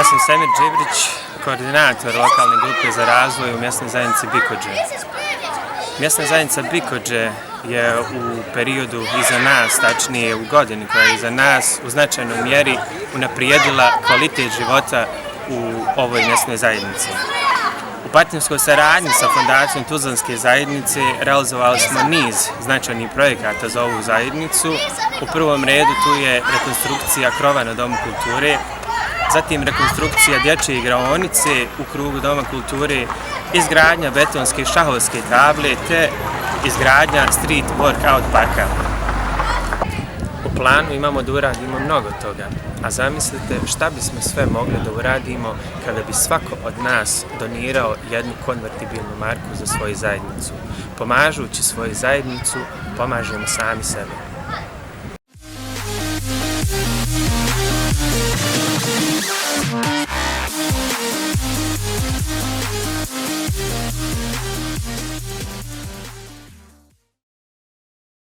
Ja sam Semir Džibrić, koordinator lokalne grupe za razvoj u mjesnoj zajednici Bikođe. Mjesna zajednica Bikođe je u periodu iza nas, tačnije u godini koja je iza nas, u značajnoj mjeri unaprijedila kvalitet života u ovoj mjesnoj zajednici. U partnerskoj saradnji sa Fondacijom Tuzlanske zajednice realizovali smo niz značajnih projekata za ovu zajednicu. U prvom redu tu je rekonstrukcija krova na Domu kulture, zatim rekonstrukcija dječje igraonice u krugu Doma kulture, izgradnja betonske šahovske table te izgradnja street workout parka. U planu imamo da uradimo mnogo toga, a zamislite šta bismo sve mogli da uradimo kada bi svako od nas donirao jednu konvertibilnu marku za svoju zajednicu. Pomažući svoju zajednicu, pomažemo sami sebe.